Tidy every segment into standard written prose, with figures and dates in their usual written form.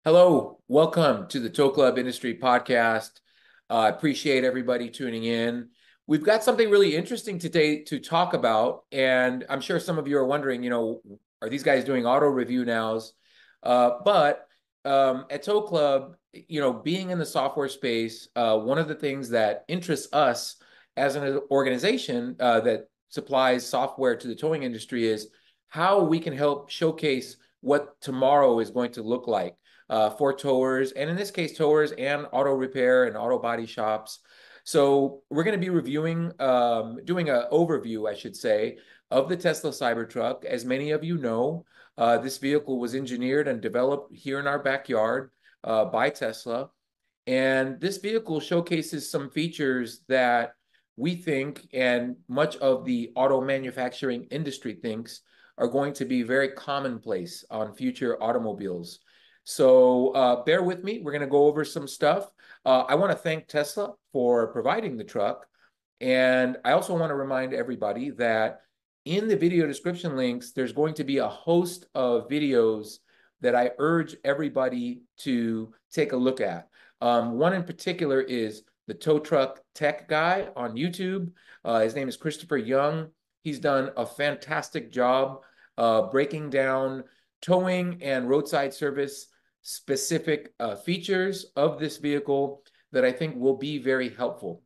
Hello, welcome to the Tow Club Industry Podcast. I appreciate everybody tuning in. We've got something really interesting today to talk about, and I'm sure some of you are wondering, are these guys doing auto review nows? But at Tow Club, being in the software space, one of the things that interests us as an organization that supplies software to the towing industry is how we can help showcase what tomorrow is going to look like for towers, and in this case, towers and auto repair and auto body shops. So we're going to be reviewing, doing an overview, I should say, of the Tesla Cybertruck. As many of you know, this vehicle was engineered and developed here in our backyard by Tesla. And this vehicle showcases some features that we think, and much of the auto manufacturing industry thinks, are going to be very commonplace on future automobiles. So bear with me. We're going to go over some stuff. I want to thank Tesla for providing the truck. And I also want to remind everybody that in the video description links, there's going to be a host of videos that I urge everybody to take a look at. One in particular is the Tow Truck Tech Guy on YouTube. His name is Christopher Young. He's done a fantastic job breaking down towing and roadside service specific features of this vehicle that I think will be very helpful.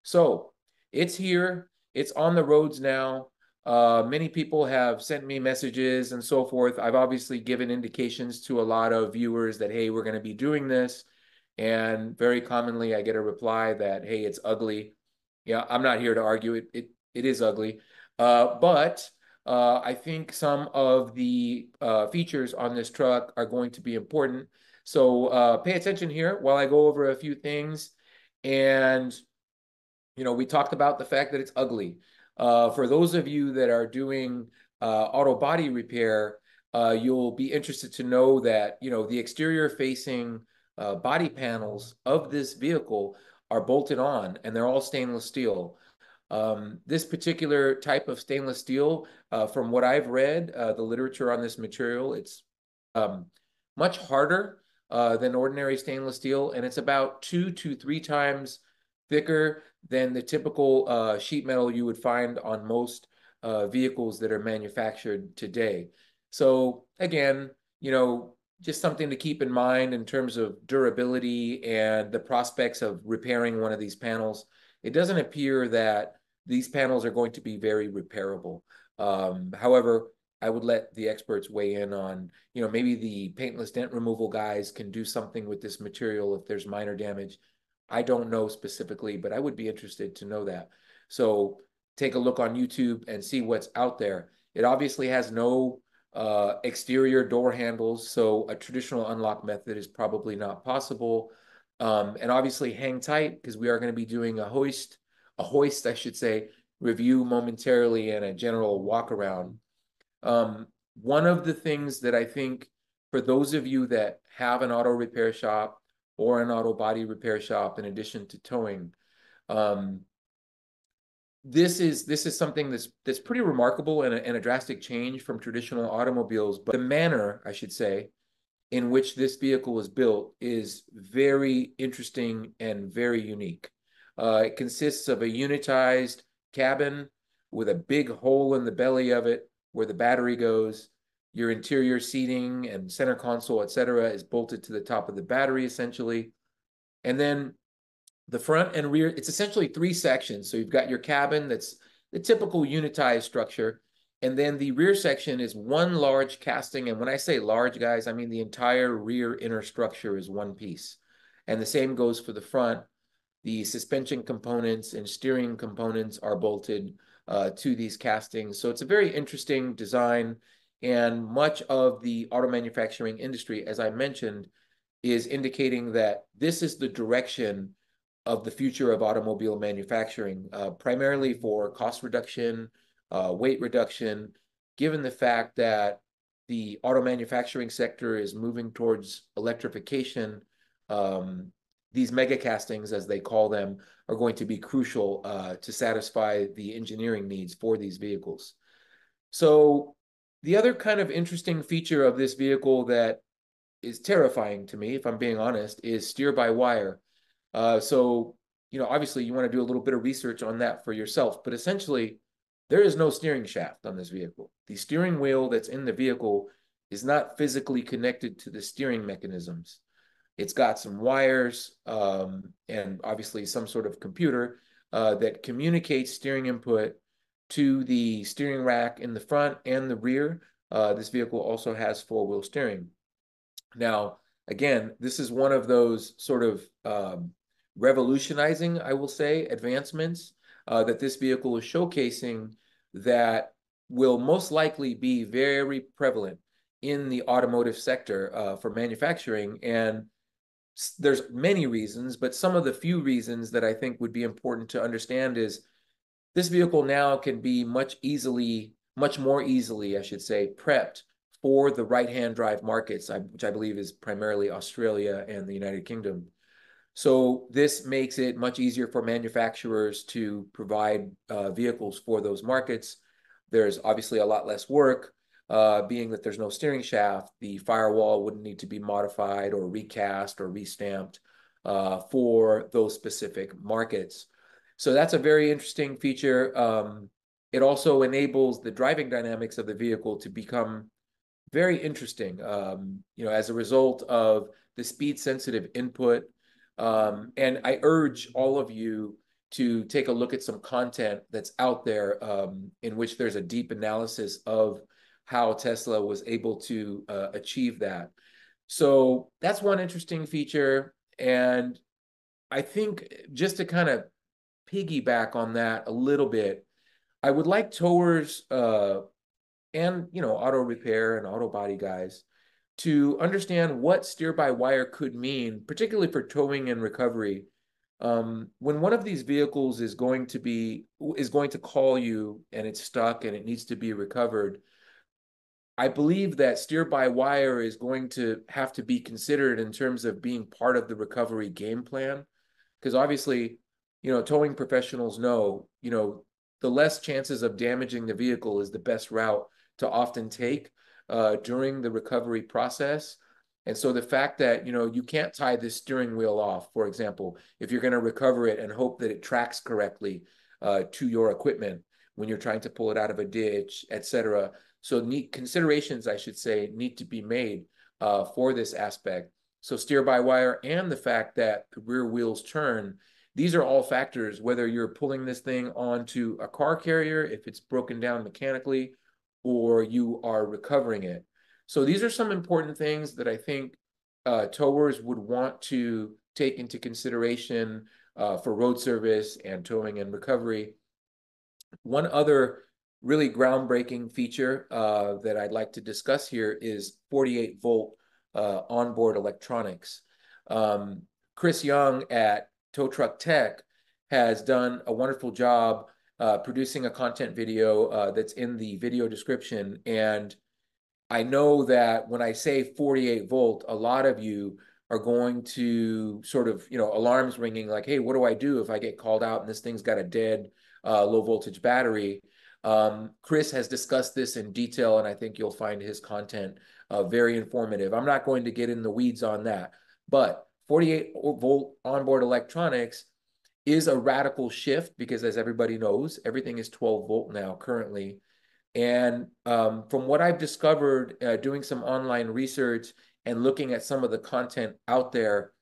So it's here, it's on the roads now. Many people have sent me messages and so forth. I've obviously given indications to a lot of viewers that, hey, we're going to be doing this. And very commonly, I get a reply that, hey, it's ugly. Yeah, I'm not here to argue it. It is ugly. But I think some of the features on this truck are going to be important. So pay attention here while I go over a few things. And, we talked about the fact that it's ugly. For those of you that are doing auto body repair, you'll be interested to know that, the exterior facing body panels of this vehicle are bolted on and they're all stainless steel. This particular type of stainless steel, from what I've read, the literature on this material, it's um, much harder than ordinary stainless steel, and it's about 2 to 3 times thicker than the typical sheet metal you would find on most vehicles that are manufactured today. So again, just something to keep in mind in terms of durability and the prospects of repairing one of these panels. It doesn't appear that these panels are going to be very repairable. However, I would let the experts weigh in on, maybe the paintless dent removal guys can do something with this material if there's minor damage. I don't know specifically, but I would be interested to know that. So take a look on YouTube and see what's out there. It obviously has no exterior door handles, so a traditional unlock method is probably not possible. And obviously hang tight because we are going to be doing a hoist, I should say, review momentarily and a general walk around. One of the things that I think for those of you that have an auto repair shop or an auto body repair shop in addition to towing, um, this is something that's pretty remarkable and a drastic change from traditional automobiles. But the manner, I should say, in which this vehicle was built is very interesting and very unique. It consists of a unitized cabin with a big hole in the belly of it where the battery goes. Your interior seating and center console, etc., is bolted to the top of the battery essentially. And then the front and rear, it's essentially 3 sections. So you've got your cabin, that's the typical unitized structure. And then the rear section is one large casting. And when I say large, guys, I mean the entire rear inner structure is one piece. And the same goes for the front. The suspension components and steering components are bolted to these castings. So it's a very interesting design. And much of the auto manufacturing industry, as I mentioned, is indicating that this is the direction of the future of automobile manufacturing, primarily for cost reduction, weight reduction, given the fact that the auto manufacturing sector is moving towards electrification. These mega castings, as they call them, are going to be crucial to satisfy the engineering needs for these vehicles. So the other kind of interesting feature of this vehicle that is terrifying to me, if I'm being honest, is steer by wire. So, obviously you want to do a little bit of research on that for yourself, but essentially there is no steering shaft on this vehicle. The steering wheel that's in the vehicle is not physically connected to the steering mechanisms. It's got some wires and obviously some sort of computer that communicates steering input to the steering rack in the front and the rear. This vehicle also has four-wheel steering. Now, again, this is one of those sort of revolutionizing, I will say, advancements that this vehicle is showcasing that will most likely be very prevalent in the automotive sector for manufacturing. And there's many reasons, but some of the few reasons that I think would be important to understand is this vehicle now can be much more easily, I should say, prepped for the right-hand drive markets, which I believe is primarily Australia and the United Kingdom. So this makes it much easier for manufacturers to provide vehicles for those markets. There's obviously a lot less work, being that there's no steering shaft. The firewall wouldn't need to be modified or recast or restamped for those specific markets. So that's a very interesting feature. It also enables the driving dynamics of the vehicle to become very interesting, as a result of the speed sensitive input. And I urge all of you to take a look at some content that's out there in which there's a deep analysis of how Tesla was able to achieve that. So that's one interesting feature. And I think just to kind of piggyback on that a little bit, I would like towers and auto repair and auto body guys to understand what steer-by-wire could mean, particularly for towing and recovery. When one of these vehicles is going to call you and it's stuck and it needs to be recovered, I believe that steer-by-wire is going to have to be considered in terms of being part of the recovery game plan. Because obviously, towing professionals know, the less chances of damaging the vehicle is the best route to often take during the recovery process. And so the fact that, you can't tie this steering wheel off, for example, if you're going to recover it and hope that it tracks correctly to your equipment when you're trying to pull it out of a ditch, etc. So considerations, I should say, need to be made for this aspect. So steer-by-wire and the fact that the rear wheels turn, these are all factors, whether you're pulling this thing onto a car carrier, if it's broken down mechanically, or you are recovering it. So these are some important things that I think towers would want to take into consideration for road service and towing and recovery. One other really groundbreaking feature that I'd like to discuss here is 48-volt onboard electronics. Chris Young at Tow Truck Tech has done a wonderful job producing a content video that's in the video description. And I know that when I say 48 volt, a lot of you are going to sort of, alarms ringing like, hey, what do I do if I get called out and this thing's got a dead low voltage battery? Chris has discussed this in detail, and I think you'll find his content very informative. I'm not going to get in the weeds on that, but 48 volt onboard electronics is a radical shift because, as everybody knows, everything is 12 volt now currently. And from what I've discovered doing some online research and looking at some of the content out there,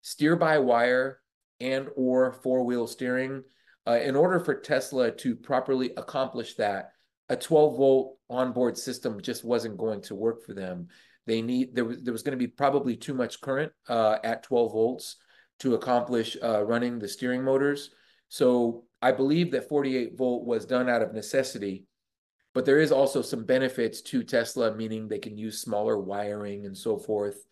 steer-by-wire and or four-wheel steering, in order for Tesla to properly accomplish that, a 12-volt onboard system just wasn't going to work for them. There was going to be probably too much current at 12 volts to accomplish running the steering motors. So I believe that 48 volt was done out of necessity. But there is also some benefits to Tesla, meaning they can use smaller wiring and so forth.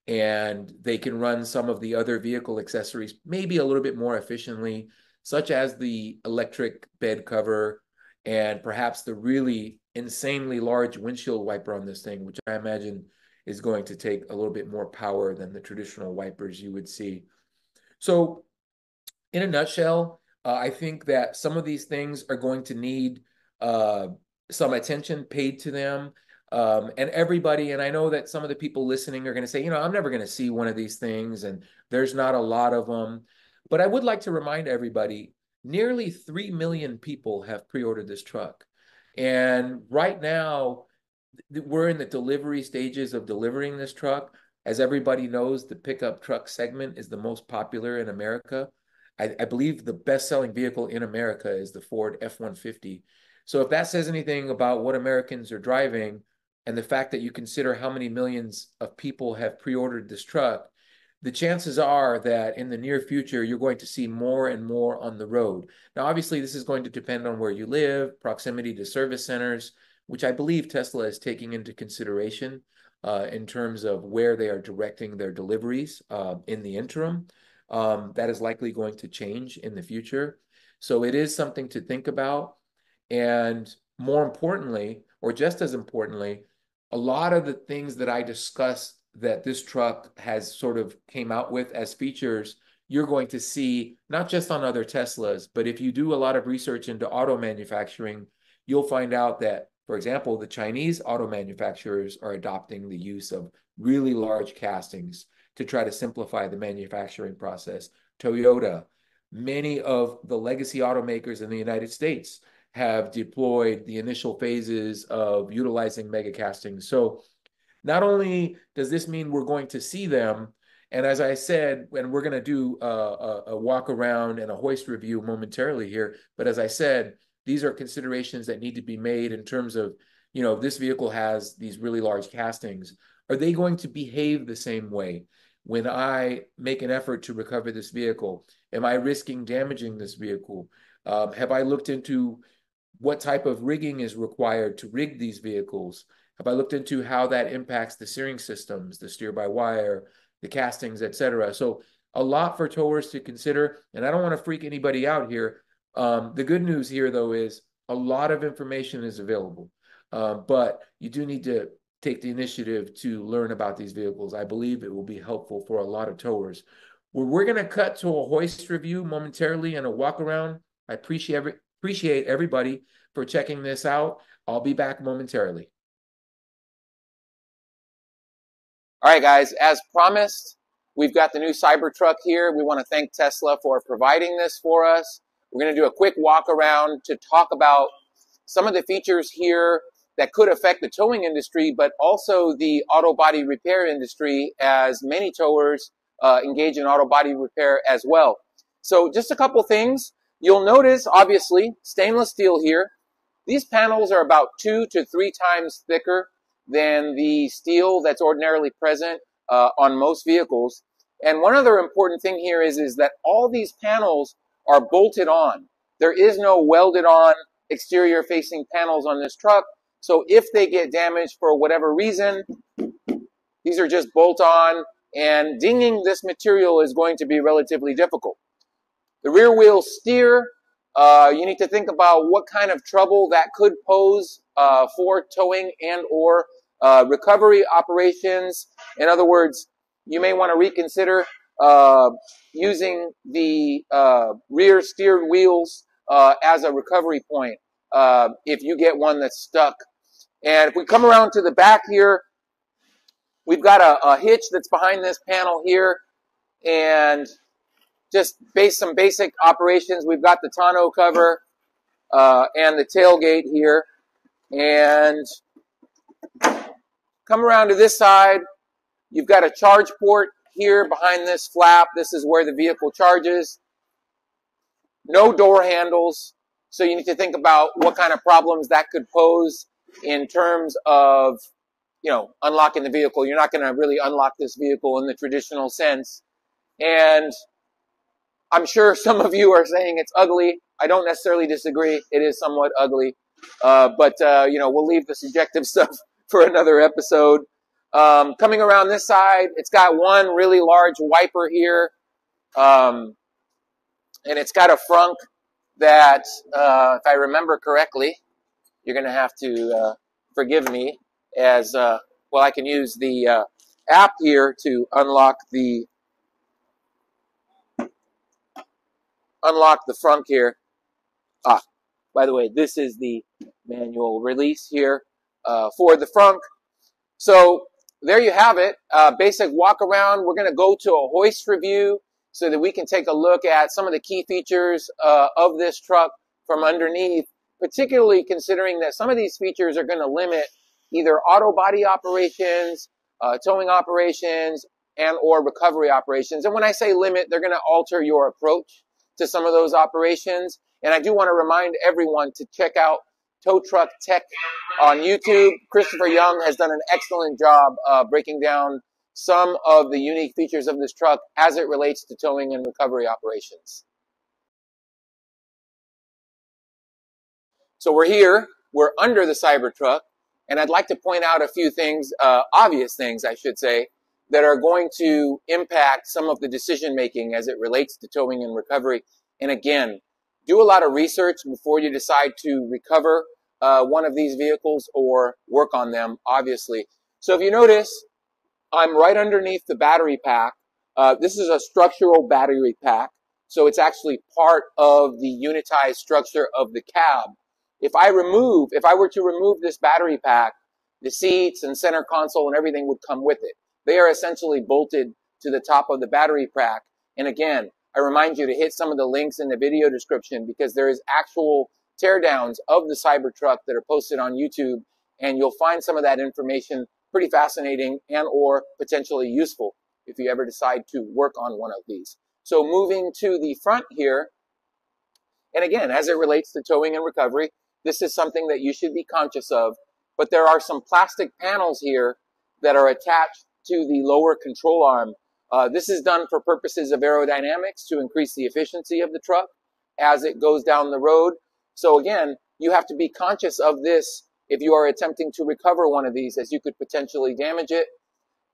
And they can run some of the other vehicle accessories maybe a little bit more efficiently, such as the electric bed cover and perhaps the really insanely large windshield wiper on this thing, which I imagine is going to take a little bit more power than the traditional wipers you would see. So in a nutshell, I think that some of these things are going to need some attention paid to them. And everybody, and I know that some of the people listening are going to say, I'm never going to see one of these things, and there's not a lot of them. But I would like to remind everybody, nearly 3 million people have pre-ordered this truck. And right now, we're in the delivery stages of delivering this truck. As everybody knows, the pickup truck segment is the most popular in America. I believe the best-selling vehicle in America is the Ford F-150. So if that says anything about what Americans are driving, and the fact that you consider how many millions of people have pre-ordered this truck, the chances are that in the near future, you're going to see more and more on the road. Now, obviously, this is going to depend on where you live, proximity to service centers, which I believe Tesla is taking into consideration in terms of where they are directing their deliveries in the interim. That is likely going to change in the future. So it is something to think about. And more importantly, or just as importantly, a lot of the things that I discussed that this truck has sort of came out with as features, you're going to see not just on other Teslas, but if you do a lot of research into auto manufacturing, you'll find out that, for example, the Chinese auto manufacturers are adopting the use of really large castings to try to simplify the manufacturing process. Toyota, many of the legacy automakers in the United States have deployed the initial phases of utilizing mega castings. So not only does this mean we're going to see them, and as I said, and we're going to do a walk around and a hoist review momentarily here, but as I said, these are considerations that need to be made in terms of, this vehicle has these really large castings. Are they going to behave the same way when I make an effort to recover this vehicle? Am I risking damaging this vehicle? Have I looked into what type of rigging is required to rig these vehicles? Have I looked into how that impacts the steering systems, the steer-by-wire, the castings, etc.? So a lot for towers to consider, and I don't want to freak anybody out here. The good news here, though, is a lot of information is available, but you do need to take the initiative to learn about these vehicles. I believe it will be helpful for a lot of towers. We're going to cut to a hoist review momentarily and a walk around. I appreciate everybody for checking this out. I'll be back momentarily. All right, guys, as promised, we've got the new Cybertruck here. We want to thank Tesla for providing this for us. We're going to do a quick walk around to talk about some of the features here that could affect the towing industry, but also the auto body repair industry, as many towers engage in auto body repair as well. So just a couple things. You'll notice, obviously, stainless steel here. These panels are about 2 to 3 times thicker than the steel that's ordinarily present on most vehicles. And one other important thing here is that all these panels are bolted on. There is no welded on exterior facing panels on this truck. So if they get damaged for whatever reason, these are just bolt on, and dinging this material is going to be relatively difficult. The rear wheel steer, you need to think about what kind of trouble that could pose for towing and or recovery operations. In other words, you may want to reconsider using the rear steered wheels as a recovery point if you get one that's stuck. And if we come around to the back here, we've got a hitch that's behind this panel here, and just some basic operations. We've got the tonneau cover and the tailgate here. And come around to this side, you've got a charge port here behind this flap. This is where the vehicle charges. No door handles, so you need to think about what kind of problems that could pose in terms of, unlocking the vehicle. You're not going to really unlock this vehicle in the traditional sense. And I'm sure some of you are saying it's ugly. I don't necessarily disagree. It is somewhat ugly. But we'll leave the subjective stuff for another episode. Coming around this side, it's got one really large wiper here. And it's got a frunk that, if I remember correctly, you're going to have to forgive me, as, I can use the app here to unlock the frunk here. By the way, this is the manual release here. for the frunk. So there you have it. Basic walk around. We're going to go to a hoist review so that we can take a look at some of the key features of this truck from underneath, particularly considering that some of these features are going to limit either auto body operations, towing operations, and or recovery operations. And when I say limit, they're going to alter your approach to some of those operations. And I do want to remind everyone to check out Tow Truck Tech on YouTube. Christopher Young has done an excellent job breaking down some of the unique features of this truck as it relates to towing and recovery operations. So we're here, we're under the Cybertruck, and I'd like to point out a few things, obvious things, I should say, that are going to impact some of the decision making as it relates to towing and recovery. And again, do a lot of research before you decide to recover one of these vehicles or work on them, obviously. So if you notice, I'm right underneath the battery pack. This is a structural battery pack, so it's actually part of the unitized structure of the cab. If I were to remove this battery pack, the seats and center console and everything would come with it. They are essentially bolted to the top of the battery pack. And again, I remind you to hit some of the links in the video description because there is actual teardowns of the Cybertruck that are posted on YouTube, and you'll find some of that information pretty fascinating and or potentially useful if you ever decide to work on one of these. So moving to the front here, and again, as it relates to towing and recovery, this is something that you should be conscious of, but there are some plastic panels here that are attached to the lower control arm. This is done for purposes of aerodynamics to increase the efficiency of the truck as it goes down the road. So again, you have to be conscious of this if you are attempting to recover one of these, as you could potentially damage it.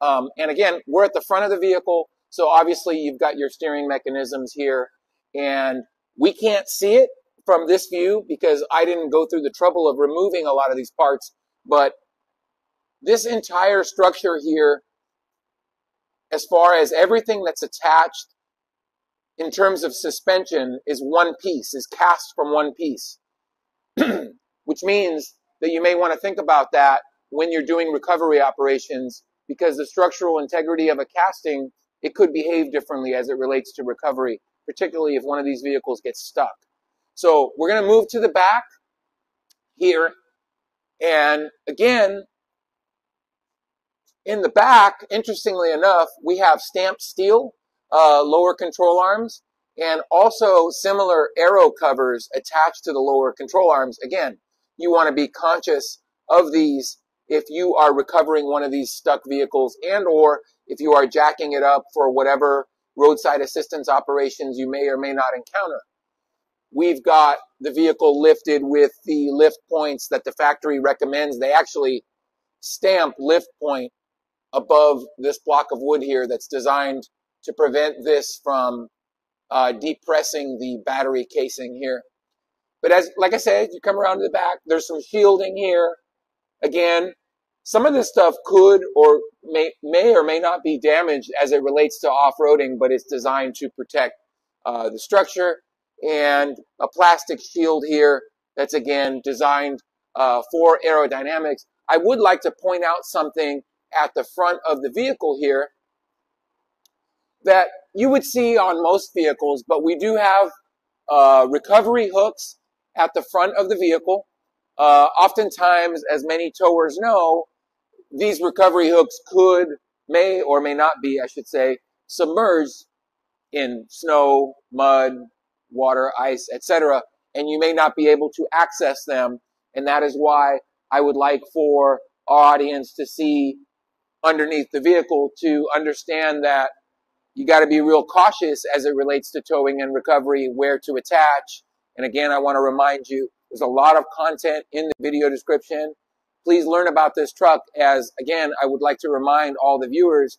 And again, we're at the front of the vehicle, so obviously you've got your steering mechanisms here, and we can't see it from this view because I didn't go through the trouble of removing a lot of these parts, but this entire structure here, as far as everything that's attached in terms of suspension, is one piece, is cast from one piece, which means that you may want to think about that when you're doing recovery operations, because the structural integrity of a casting, it could behave differently as it relates to recovery, particularly if one of these vehicles gets stuck. So we're going to move to the back here, and again, in the back, interestingly enough, we have stamped steel lower control arms, and also similar aero covers attached to the lower control arms. Again, you want to be conscious of these if you are recovering one of these stuck vehicles, and or if you are jacking it up for whatever roadside assistance operations you may or may not encounter. We've got the vehicle lifted with the lift points that the factory recommends. They actually stamp lift point above this block of wood here that's designed to prevent this from depressing the battery casing here. But like I said, you come around to the back, there's some shielding here. Again, some of this stuff could or may or may not be damaged as it relates to off-roading, but it's designed to protect the structure. And a plastic shield here that's, again, designed for aerodynamics. I would like to point out something at the front of the vehicle here that you would see on most vehicles, but we do have recovery hooks at the front of the vehicle. Oftentimes, as many towers know, these recovery hooks may or may not be, I should say, submerged in snow, mud, water, ice, etc., and you may not be able to access them, and that is why I would like for our audience to see underneath the vehicle to understand that you got to be real cautious as it relates to towing and recovery, where to attach. And again, I want to remind you, there's a lot of content in the video description. Please learn about this truck, as again, I would like to remind all the viewers,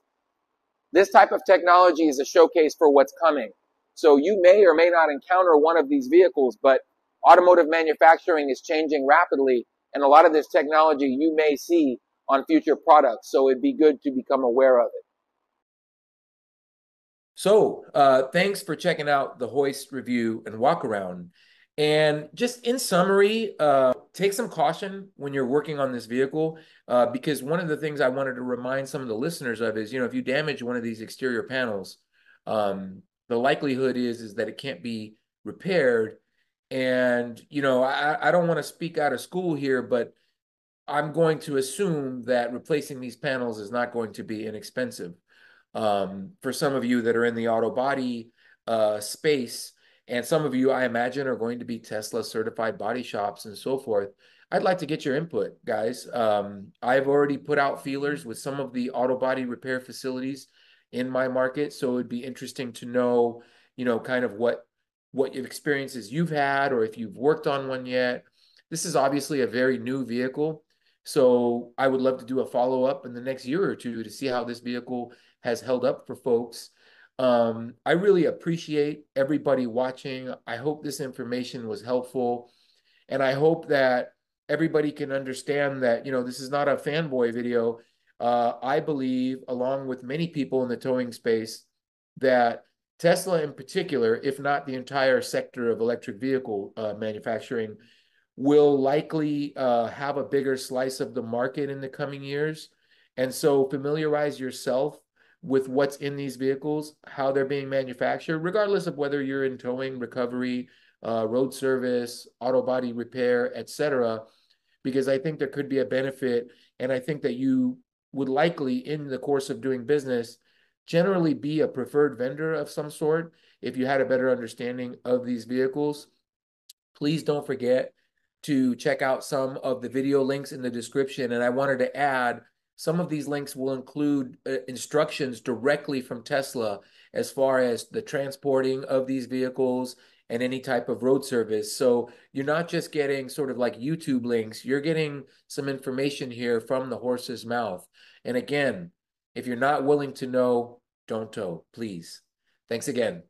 this type of technology is a showcase for what's coming. So you may or may not encounter one of these vehicles, but automotive manufacturing is changing rapidly, and a lot of this technology you may see on future products. So it'd be good to become aware of it. So thanks for checking out the hoist review and walk around. And just in summary, take some caution when you're working on this vehicle, because one of the things I wanted to remind some of the listeners of is, if you damage one of these exterior panels, the likelihood is that it can't be repaired. And, I don't want to speak out of school here, but I'm going to assume that replacing these panels is not going to be inexpensive. For some of you that are in the auto body space, and some of you, I imagine, are going to be Tesla certified body shops and so forth. I'd like to get your input, guys. I've already put out feelers with some of the auto body repair facilities in my market, so it'd be interesting to know, kind of what experiences you've had, or if you've worked on one yet. This is obviously a very new vehicle, so I would love to do a follow-up in the next year or two to see how this vehicle has held up for folks. I really appreciate everybody watching. I hope this information was helpful. And I hope that everybody can understand that, this is not a fanboy video. I believe, along with many people in the towing space, that Tesla in particular, if not the entire sector of electric vehicle manufacturing, will likely have a bigger slice of the market in the coming years. And so familiarize yourself with what's in these vehicles, how they're being manufactured, regardless of whether you're in towing, recovery, road service, auto body repair, etc. Because I think there could be a benefit, and I think that you would likely, in the course of doing business, generally be a preferred vendor of some sort if you had a better understanding of these vehicles. Please don't forget to check out some of the video links in the description. And I wanted to add, some of these links will include instructions directly from Tesla as far as the transporting of these vehicles and any type of road service. So you're not just getting sort of like YouTube links, you're getting some information here from the horse's mouth. And again, if you're not willing to know, don't tow, please. Thanks again.